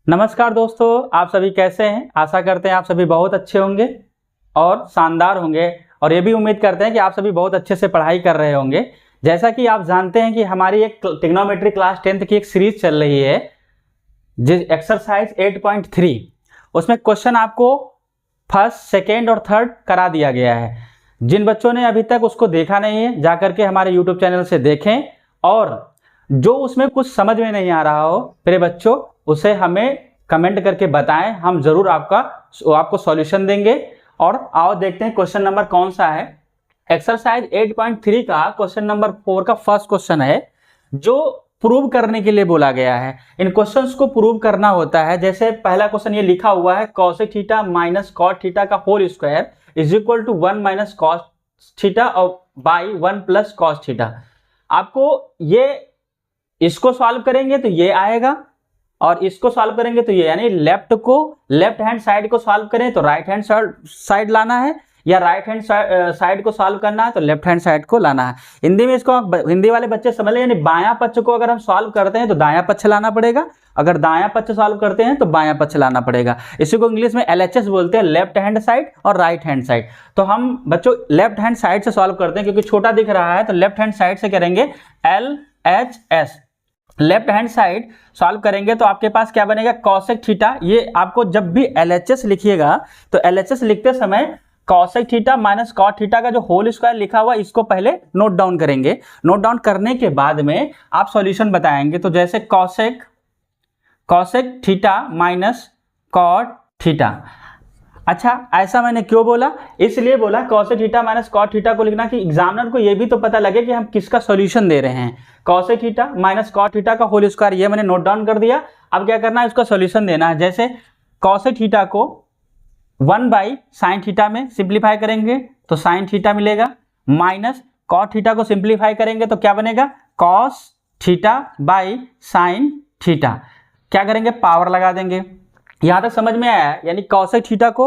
नमस्कार दोस्तों, आप सभी कैसे हैं। आशा करते हैं आप सभी बहुत अच्छे होंगे और शानदार होंगे, और ये भी उम्मीद करते हैं कि आप सभी बहुत अच्छे से पढ़ाई कर रहे होंगे। जैसा कि आप जानते हैं कि हमारी एक ट्रिग्नोमेट्री क्लास 10th की एक सीरीज चल रही है, जिस एक्सरसाइज 8.3, उसमें क्वेश्चन आपको फर्स्ट, सेकेंड और थर्ड करा दिया गया है। जिन बच्चों ने अभी तक उसको देखा नहीं है, जाकर के हमारे यूट्यूब चैनल से देखें, और जो उसमें कुछ समझ में नहीं आ रहा हो मेरे बच्चों, उसे हमें कमेंट करके बताएं, हम जरूर आपको सॉल्यूशन देंगे। और आओ देखते हैं क्वेश्चन नंबर कौन सा है। एक्सरसाइज 8.3 का क्वेश्चन नंबर 4 का फर्स्ट क्वेश्चन है, जो प्रूव करने के लिए बोला गया है। इन क्वेश्चंस को प्रूव करना होता है। जैसे पहला क्वेश्चन ये लिखा हुआ है, cosec theta minus cot theta का whole square is equal to 1 minus cos theta और बाई 1 प्लस cos थीटा। आपको ये इसको सॉल्व करेंगे तो ये आएगा, और इसको सॉल्व करेंगे तो ये, यानी लेफ्ट हैंड साइड को सॉल्व करें तो राइट हैंड साइड लाना है, या राइट हैंड साइड को सॉल्व करना है तो लेफ्ट हैंड साइड को लाना है। हिंदी में इसको हिंदी वाले बच्चे समझ लें, यानी बायां पक्ष को अगर हम सॉल्व करते हैं तो दायां पक्ष लाना पड़ेगा, अगर दायां पक्ष सॉल्व करते हैं तो बायां पक्ष लाना पड़ेगा। इसी को इंग्लिश में LHS बोलते हैं, लेफ्ट हैंड साइड और राइट हैंड साइड। तो हम बच्चों लेफ्ट हैंड साइड से सॉल्व करते हैं, क्योंकि छोटा दिख रहा है, तो लेफ्ट हैंड साइड से करेंगे LHS। Left hand side solve करेंगे तो आपके पास क्या बनेगा, cosec थीटा। ये आपको जब भी LHS लिखिएगा तो LHS लिखते समय cosec theta minus cot theta का जो होल स्क्वायर लिखा हुआ, इसको पहले नोट डाउन करेंगे। नोट डाउन करने के बाद में आप सॉल्यूशन बताएंगे। तो जैसे cosec theta minus cot theta. अच्छा, ऐसा मैंने क्यों बोला, इसलिए बोला cosec theta minus cot theta को लिखना कि एग्जामिनर को ये भी तो पता लगे कि हम किसका सॉल्यूशन दे रहे हैं। cosec theta minus cot theta का होल स्क्वायर, ये मैंने नोट डाउन कर दिया। अब क्या करना है, इसका सॉल्यूशन देना है। जैसे cosec थीटा को 1 बाई साइन थीटा में सिंप्लीफाई करेंगे तो साइन थीटा मिलेगा, माइनस cot थीटा को सिंप्लीफाई करेंगे तो क्या बनेगा, cos theta by sine theta. क्या करेंगे, पावर लगा देंगे। यहां तक समझ में आया, यानी cosec थीटा को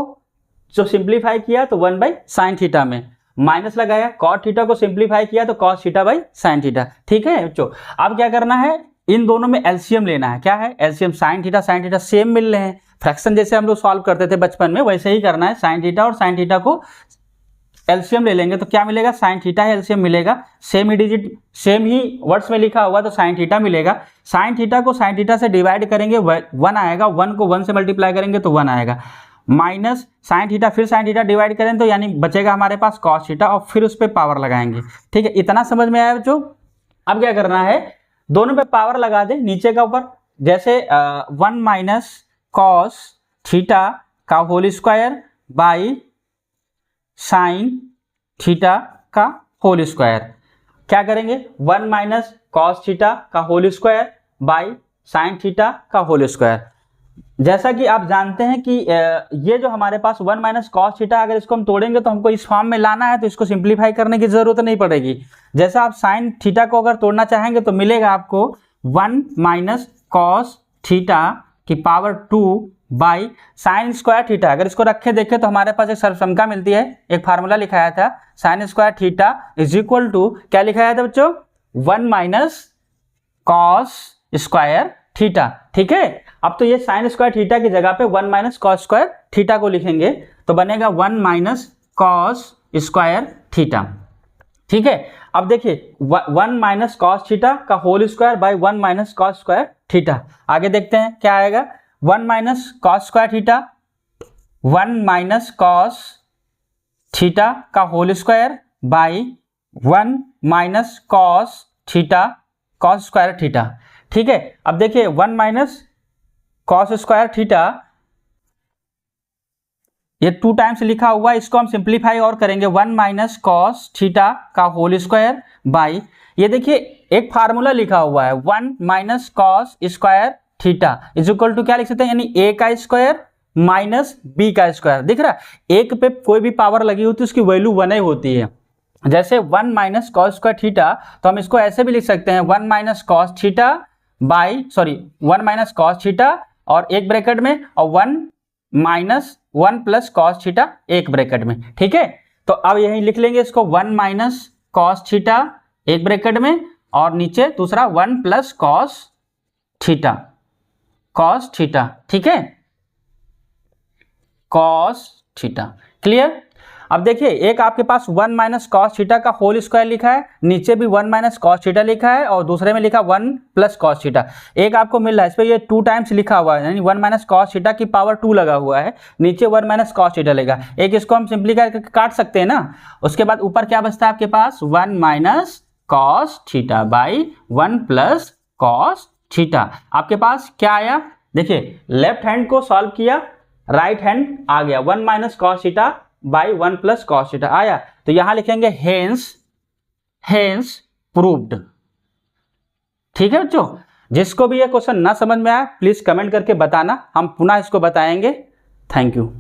जो सिंप्लीफाई किया तो 1 बाई साइन थीटा में, माइनस लगाया, cot थीटा को सिंप्लीफाई किया तो cos theta by sine theta. ठीक है बच्चों, अब क्या करना है, इन दोनों में एलसीएम लेना है। क्या है एलसीएम, साइन थीटा सेम मिल रहे हैं, फ्रैक्शन जैसे हम लोग सॉल्व करते थे बचपन में, वैसे ही करना है। साइन थीटा और साइन थीटा को एलसीएम ले लेंगे तो क्या मिलेगा, साइन थीटा एलसीएम मिलेगा। सेम ही डिजिट, सेम ही वर्ड्स में लिखा हुआ तो साइन थीटा मिलेगा। साइन थीटा को साइन थीटा से डिवाइड करेंगे 1 आएगा, 1 को 1 से मल्टीप्लाई करेंगे तो 1 आएगा, माइनस साइन थीटा, फिर साइन थीटा डिवाइड करें तो यानी बचेगा हमारे पास cos थीटा, और फिर उस पर पावर लगाएंगे। ठीक है, इतना समझ में आया बच्चों। अब क्या करना है, दोनों पे पावर लगा दे नीचे का ऊपर। जैसे 1 माइनस cos थीटा का whole square by sine theta का होल स्क्वायर। क्या करेंगे, 1 माइनस cos थीटा का whole square by sine theta का होल स्क्वायर। जैसा कि आप जानते हैं कि ये जो हमारे पास 1 माइनस cos थीटा, अगर इसको हम तोड़ेंगे तो हमको इस फॉर्म में लाना है, तो इसको सिंप्लीफाई करने की जरूरत नहीं पड़ेगी। जैसा आप साइन थीटा को अगर तोड़ना चाहेंगे तो मिलेगा आपको 1 माइनस cos थीटा की power 2 by sine square theta. अगर इसको रखे देखें तो हमारे पास एक सर्वसंख्या मिलती है, एक फार्मूला लिखाया था, sine square theta is equal to क्या लिखाया था बच्चों, 1 माइनस cos स्क्वायर थीटा। ठीक है, अब तो ये साइन स्क्वायर थीटा की जगह पे 1 माइनस cos स्क्वायर थीटा को लिखेंगे तो बनेगा 1 माइनस cos स्क्वायर थीटा। ठीक है, अब देखिए 1 माइनस cos थीटा का whole square by 1 minus cos square theta. आगे देखते हैं क्या आएगा, 1 minus cos square theta, 1 minus cos theta का whole square by 1 minus cos theta cos square theta. ठीक है, अब देखिए 1 माइनस cos स्क्वायर थीटा, ये 2 टाइम्स लिखा हुआ है, इसको हम सिंप्लीफाई और करेंगे, 1 माइनस cos थीटा का होल स्क्वायर बाई, ये देखिए एक फार्मूला लिखा हुआ है, 1 minus cos square theta is equal to क्या लिख सकते हैं, यानी a का स्क्वायर माइनस b का स्क्वायर। दिख रहा है, एक पे कोई भी पावर लगी होती है उसकी वैल्यू 1 ही होती है। जैसे 1 माइनस cos स्क्वायर थीटा, तो हम इसको ऐसे भी लिख सकते हैं, 1 minus cos theta by 1 minus cos theta और एक ब्रैकेट में, और 1 माइनस 1 प्लस cos थीटा एक ब्रैकेट में। ठीक है, तो अब यही लिख लेंगे इसको, 1 माइनस cos थीटा एक ब्रैकेट में, और नीचे दूसरा 1 plus cos theta, cos theta, ठीक है, कॉस थीटा। क्लियर। अब देखिए एक आपके पास 1 माइनस कॉस थीटा का होल स्क्वायर लिखा है, नीचे भी 1 माइनस कॉस थीटा लिखा है और दूसरे में लिखा 1 प्लस कॉस थीटा। एक आपको मिल रहा है इस पर ये 2 टाइम्स लिखा हुआ है, यानी 1 माइनस कॉस थीटा की पावर 2 लगा हुआ है, नीचे 1 माइनस कॉस थीटा लेगा। एक इसको हम सिंपली करके काट सकते हैं ना। उसके बाद ऊपर क्या बचता है आपके पास 1 minus cos theta by 1 plus cos theta. आपके पास क्या आया, देखिए लेफ्ट हैंड को सॉल्व किया, राइट हैंड आ गया 1 minus cos theta by 1 plus cos theta आया। तो यहां लिखेंगे हेंस प्रूव्ड। ठीक है बच्चों, जिसको भी ये क्वेश्चन ना समझ में आया प्लीज कमेंट करके बताना, हम पुनः इसको बताएंगे। Thank you.